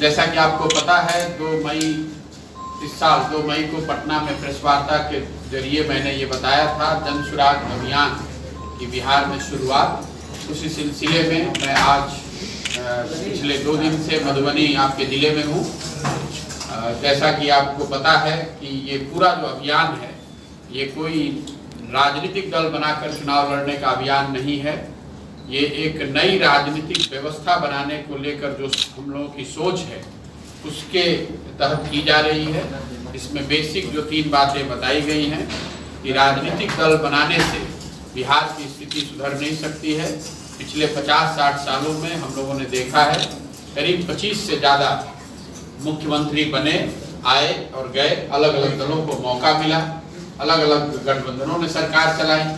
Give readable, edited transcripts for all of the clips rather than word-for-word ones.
जैसा कि आपको पता है 2 मई इस साल 2 मई को पटना में प्रेस वार्ता के जरिए मैंने ये बताया था जन सुराग अभियान की बिहार में शुरुआत। उसी सिलसिले में मैं आज पिछले 2 दिन से मधुबनी आपके ज़िले में हूँ। जैसा कि आपको पता है कि ये पूरा जो अभियान है ये कोई राजनीतिक दल बनाकर चुनाव लड़ने का अभियान नहीं है। ये एक नई राजनीतिक व्यवस्था बनाने को लेकर जो हम लोगों की सोच है उसके तहत की जा रही है। इसमें बेसिक जो 3 बातें बताई गई हैं कि राजनीतिक दल बनाने से बिहार की स्थिति सुधर नहीं सकती है। पिछले 50-60 सालों में हम लोगों ने देखा है करीब 25 से ज़्यादा मुख्यमंत्री बने, आए और गए, अलग अलग दलों को मौका मिला, अलग अलग गठबंधनों ने सरकार चलाई।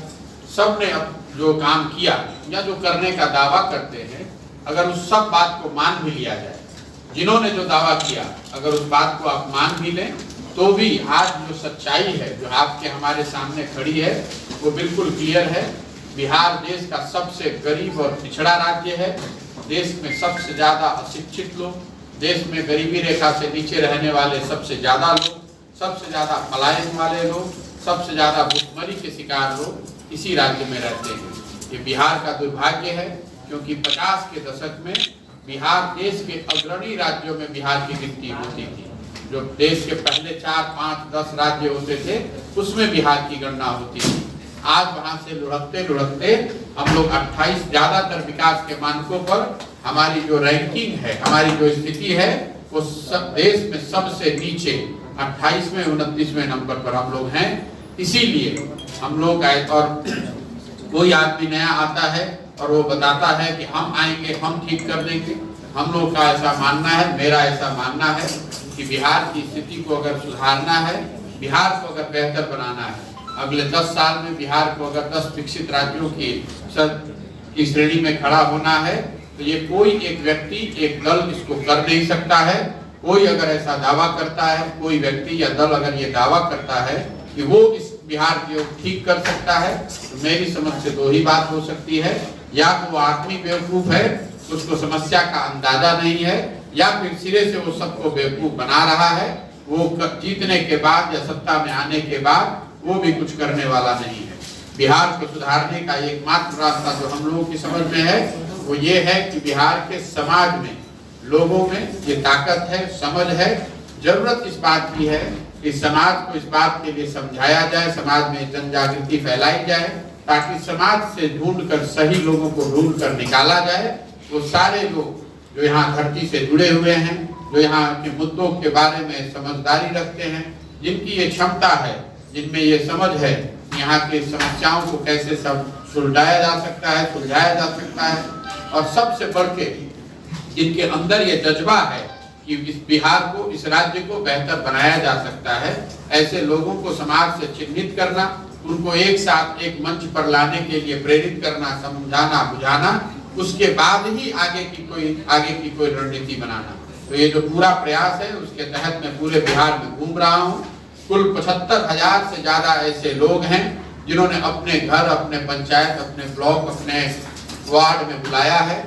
सब ने अब जो काम किया या जो करने का दावा करते हैं, अगर उस सब बात को मान भी लिया जाए, जिन्होंने जो दावा किया अगर उस बात को आप मान भी लें, तो भी आज जो सच्चाई है जो आपके हमारे सामने खड़ी है वो बिल्कुल क्लियर है। बिहार देश का सबसे गरीब और पिछड़ा राज्य है। देश में सबसे ज़्यादा अशिक्षित लोग, देश में गरीबी रेखा से नीचे रहने वाले सबसे ज़्यादा लोग, सबसे ज़्यादा पलायन वाले लोग, सबसे ज़्यादा भुखमरी के शिकार लोग इसी राज्य में रहते हैं। ये बिहार का दुर्भाग्य है क्योंकि 50 के दशक में बिहार देश के अग्रणी राज्यों में बिहार की गिनती होती थी। जो देश के पहले 4, 5, 10 राज्य होते थे उसमें बिहार की गणना होती थी। आज वहां से लुढ़कते लुढ़कते हम लोग 28 ज़्यादातर विकास के मानकों पर हमारी जो रैंकिंग है, हमारी जो स्थिति है वो सब देश में सबसे नीचे 28वें 29वें नंबर पर हम लोग हैं। इसीलिए हम लोग आए और कोई आदमी नया आता है और वो बताता है कि हम आएंगे, हम ठीक कर देंगे। हम लोग का ऐसा मानना है, मेरा ऐसा मानना है कि बिहार की स्थिति को अगर सुधारना है, बिहार को अगर बेहतर बनाना है, अगले 10 साल में बिहार को अगर 10 विकसित राज्यों की श्रेणी में खड़ा होना है, तो ये कोई एक व्यक्ति, एक दल इसको कर नहीं सकता है। कोई अगर ऐसा दावा करता है, कोई व्यक्ति या दल अगर ये दावा करता है कि वो इस बिहार को ठीक कर सकता है, तो मेरी समझ से 2 ही बात हो सकती है। या तो वो आदमी बेवकूफ है, उसको समस्या का अंदाजा नहीं है, या फिर सिरे से वो सबको बेवकूफ बना रहा है। वो जीतने के बाद या सत्ता में आने के बाद वो भी कुछ करने वाला नहीं है। बिहार को सुधारने का एकमात्र रास्ता जो हम लोगों की समझ में है वो ये है कि बिहार के समाज में, लोगों में ये ताकत है, समझ है। जरूरत इस बात की है कि समाज को इस बात के लिए समझाया जाए, समाज में जन जागृति फैलाई जाए, ताकि समाज से ढूंढकर सही लोगों को ढूंढ कर निकाला जाए। वो सारे लोग जो यहाँ धरती से जुड़े हुए हैं, जो यहाँ के मुद्दों के बारे में समझदारी रखते हैं, जिनकी ये क्षमता है, जिनमें ये समझ है यहाँ की समस्याओं को कैसे सब सुलझाया जा सकता है, सुलझाया जा सकता है, और सबसे बढ़ के जिनके अंदर ये जज्बा है कि इस बिहार को, इस राज्य को बेहतर बनाया जा सकता है, ऐसे लोगों को समाज से चिन्हित करना, उनको एक साथ एक मंच पर लाने के लिए प्रेरित करना, समझाना, बुझाना, उसके बाद ही आगे की कोई रणनीति बनाना। तो ये जो पूरा प्रयास है उसके तहत मैं पूरे बिहार में घूम रहा हूँ। कुल 75,000 से ज़्यादा ऐसे लोग हैं जिन्होंने अपने घर, अपने पंचायत, अपने ब्लॉक, अपने वार्ड में बुलाया है।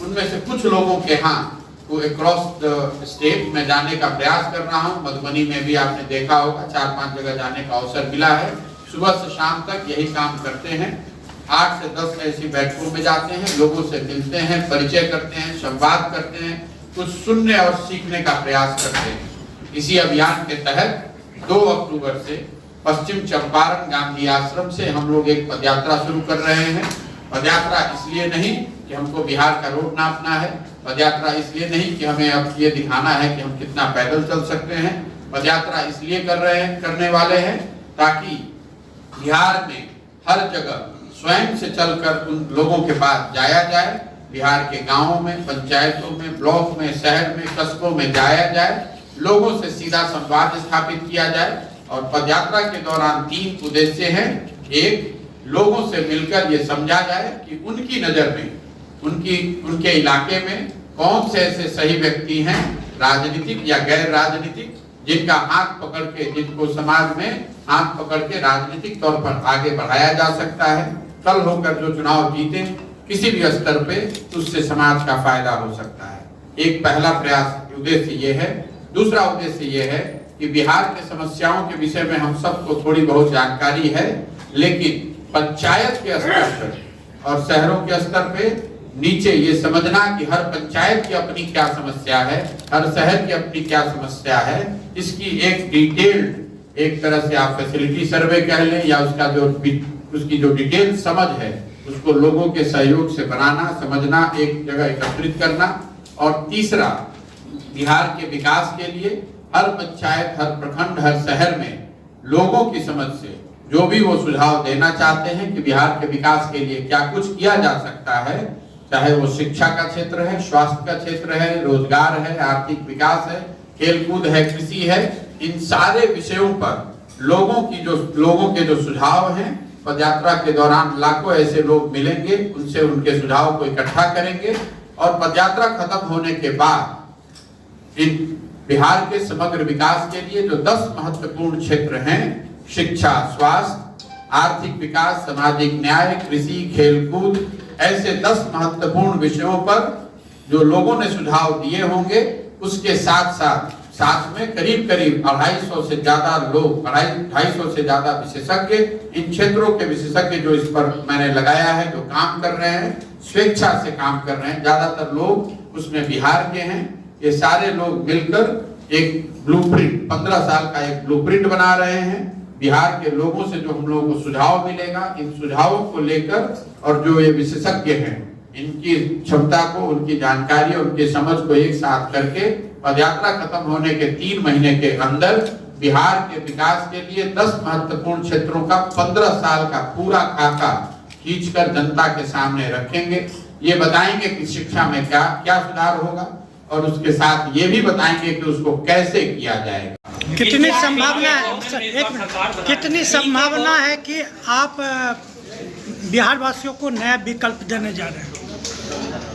उनमें से कुछ लोगों के यहाँ को अक्रॉस द स्टेट में जाने का प्रयास कर रहा हूँ। मधुबनी में भी आपने देखा होगा 4-5 जगह जाने का अवसर मिला है। सुबह से शाम तक यही काम करते हैं। 8 से 10 ऐसी बैठकों में जाते हैं, लोगों से मिलते हैं, परिचय करते हैं, संवाद करते हैं, कुछ सुनने और सीखने का प्रयास करते हैं। इसी अभियान के तहत 2 अक्टूबर से पश्चिम चंपारण गांधी आश्रम से हम लोग एक पदयात्रा शुरू कर रहे हैं। पदयात्रा इसलिए नहीं कि हमको बिहार का रोड नापना है, पदयात्रा इसलिए नहीं कि हमें अब ये दिखाना है कि हम कितना पैदल चल सकते हैं। पदयात्रा इसलिए करने वाले हैं ताकि बिहार में हर जगह स्वयं से चलकर उन लोगों के पास जाया जाए। बिहार के गांवों में, पंचायतों में, ब्लॉक में, शहर में, कस्बों में जाया जाए, लोगों से सीधा संवाद स्थापित किया जाए। और पदयात्रा के दौरान 3 उद्देश्य हैं। एक, लोगों से मिलकर ये समझा जाए कि उनकी नज़र में, उनके इलाके में कौन से ऐसे सही व्यक्ति हैं, राजनीतिक या गैर राजनीतिक, जिनका हाथ पकड़ के, जिनको समाज में हाथ पकड़ के राजनीतिक तौर पर आगे बढ़ाया जा सकता है। कल होकर जो चुनाव जीते किसी भी स्तर पे, उससे समाज का फायदा हो सकता है। एक पहला प्रयास उद्देश्य ये है। दूसरा उद्देश्य ये है कि बिहार के समस्याओं के विषय में हम सबको थोड़ी बहुत जानकारी है, लेकिन पंचायत के स्तर पर और शहरों के स्तर पे नीचे ये समझना कि हर पंचायत की अपनी क्या समस्या है, हर शहर की अपनी क्या समस्या है, इसकी एक डिटेल्ड, एक तरह से आप फैसिलिटी सर्वे कह लें या उसकी जो डिटेल समझ है उसको लोगों के सहयोग से बनाना, समझना, एक जगह एकत्रित करना। और तीसरा, बिहार के विकास के लिए हर पंचायत, हर प्रखंड, हर शहर में लोगों की समझ से जो भी वो सुझाव देना चाहते हैं कि बिहार के विकास के लिए क्या कुछ किया जा सकता है, चाहे वो शिक्षा का क्षेत्र है, स्वास्थ्य का क्षेत्र है, रोजगार है, आर्थिक विकास है, खेलकूद है, कृषि है, इन सारे विषयों पर लोगों के जो सुझाव हैं, पदयात्रा के दौरान लाखों ऐसे लोग मिलेंगे, उनसे उनके सुझाव को इकट्ठा करेंगे और पदयात्रा खत्म होने के बाद इन बिहार के समग्र विकास के लिए जो 10 महत्वपूर्ण क्षेत्र हैं, शिक्षा, स्वास्थ्य, आर्थिक विकास, सामाजिक न्याय, कृषि, खेलकूद, ऐसे 10 महत्वपूर्ण विषयों पर जो लोगों ने सुझाव दिए होंगे, उसके साथ में करीब 250 से ज्यादा लोग, 250 से ज्यादा विशेषज्ञ, इन क्षेत्रों के विशेषज्ञ जो इस पर मैंने लगाया है, जो काम कर रहे हैं, स्वेच्छा से काम कर रहे हैं, ज्यादातर लोग उसमें बिहार के हैं। ये सारे लोग मिलकर एक ब्लूप्रिंट, 15 साल का एक ब्लूप्रिंट बना रहे हैं। बिहार के लोगों से जो हम लोगों को सुझाव मिलेगा, इन सुझावों को लेकर और जो ये विशेषज्ञ हैं, इनकी क्षमता को, उनकी जानकारी, उनकी समझ को एक साथ करके पदयात्रा खत्म होने के 3 महीने के अंदर बिहार के विकास के लिए 10 महत्वपूर्ण क्षेत्रों का 15 साल का पूरा खाका खींचकर जनता के सामने रखेंगे। ये बताएंगे कि शिक्षा में क्या क्या सुधार होगा और उसके साथ ये भी बताएंगे कि उसको कैसे किया जाएगा। कितनी संभावना है कि आप बिहार वासियों को नया विकल्प देने जा रहे हैं?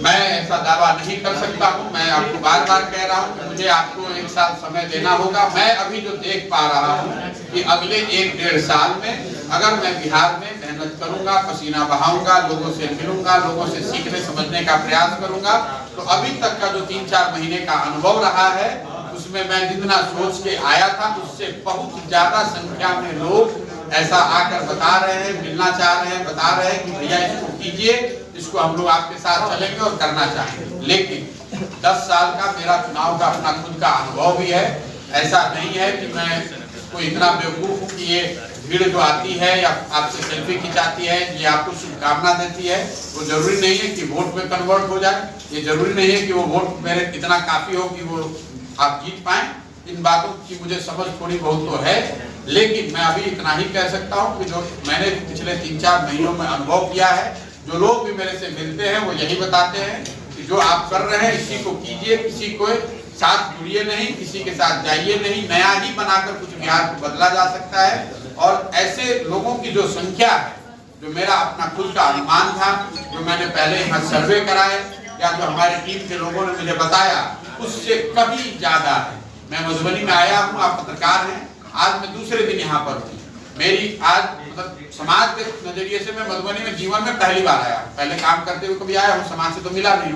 मैं ऐसा दावा नहीं कर सकता हूं। मैं आपको बार बार कह रहा हूं कि मुझे आपको 1 साल समय देना होगा। मैं अभी जो देख पा रहा हूं कि अगले 1-1.5 साल में अगर मैं बिहार में मेहनत करूंगा, पसीना बहाऊंगा, लोगों से मिलूंगा, लोगों से सीखने समझने का प्रयास करूंगा, तो अभी तक का जो 3-4 महीने का अनुभव रहा है, उसमें मैं जितना सोच के आया था उससे बहुत ज्यादा संख्या में लोग ऐसा आकर बता रहे हैं, मिलना चाह रहे हैं, बता रहे हैं कि भैया इसको कीजिए, इसको हम लोग आपके साथ चलेंगे और करना चाहेंगे। लेकिन 10 साल का मेरा चुनाव का अपना खुद का अनुभव भी है। ऐसा नहीं है कि मैं कोई इतना बेवकूफ हूँ कि ये भीड़ जो आती है या आपसे सेल्फी खिंचाती है, ये आपको शुभकामना देती है, वो जरूरी नहीं है कि वोट में कन्वर्ट हो जाए। ये जरूरी नहीं है कि वो वोट मेरे इतना काफी हो कि वो आप जीत पाए। इन बातों की मुझे समझ थोड़ी बहुत तो है, लेकिन मैं अभी इतना ही कह सकता हूँ कि जो मैंने पिछले 3-4 महीनों में अनुभव किया है, जो लोग भी मेरे से मिलते हैं वो यही बताते हैं कि जो आप कर रहे हैं इसी को कीजिए, किसी को साथ जुड़िए नहीं, किसी के साथ जाइए नहीं, नया ही बनाकर कुछ बिहार को बदला जा सकता है। और ऐसे लोगों की जो संख्या है, जो मेरा अपना खुद का अनुमान था, जो मैंने पहले यहाँ सर्वे कराए या जो हमारी टीम के लोगों ने मुझे बताया, उससे कहीं ज्यादा है। मैं मधुबनी में आया हूँ, आप पत्रकार हैं, आज मैं दूसरे दिन यहाँ पर हूँ। मेरी आज मतलब समाज के नजरिए से मैं मधुबनी में जीवन में पहली बार आया हूँ। पहले काम करते हुए कभी आया हूँ, समाज से तो मिला नहीं।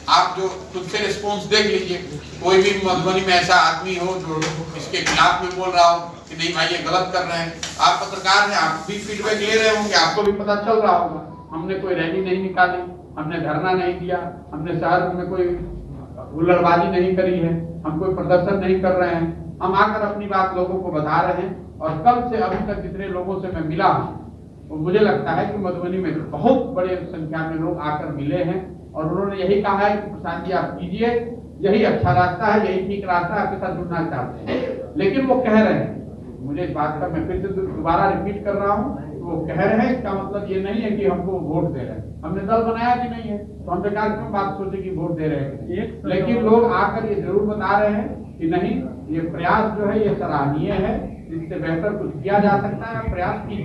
आप जो खुद से रिस्पॉन्स देख लीजिए, कोई भी मधुबनी में ऐसा आदमी हो जो इसके खिलाफ में बोल रहा हो कि नहीं भाई ये गलत कर रहे हैं। आप पत्रकार हैं, आप भी फीडबैक ले रहे होंगे, आपको भी पता चल रहा होगा। हमने कोई रैली नहीं निकाली, हमने धरना नहीं दिया, हमने शहर में कोई हुल्लड़बाजी नहीं करी है, हम कोई प्रदर्शन नहीं कर रहे हैं। हम आकर अपनी बात लोगों को बता रहे हैं। और कल से अभी तक जितने लोगों से मैं मिला हूँ, तो मुझे लगता है कि मधुबनी में बहुत बड़े संख्या में लोग आकर मिले हैं और उन्होंने यही कहा है कि प्रशांत जी आप कीजिए, यही अच्छा रास्ता है, यही ठीक रास्ता है, आपके साथ जुड़ना चाहते हैं। लेकिन वो कह रहे हैं, मुझे इस बात का मैं फिर से दोबारा रिपीट कर रहा हूँ, वो कह रहे हैं, इसका मतलब ये नहीं है कि हमको वोट दे रहे हैं। हमने दल बनाया भी नहीं है, तो हम बेकार क्यों बात सोचे कि वोट दे रहे हैं। लेकिन लोग आकर ये जरूर बता रहे हैं कि नहीं, ये प्रयास जो है ये सराहनीय है, इससे बेहतर कुछ किया जा सकता है, प्रयास की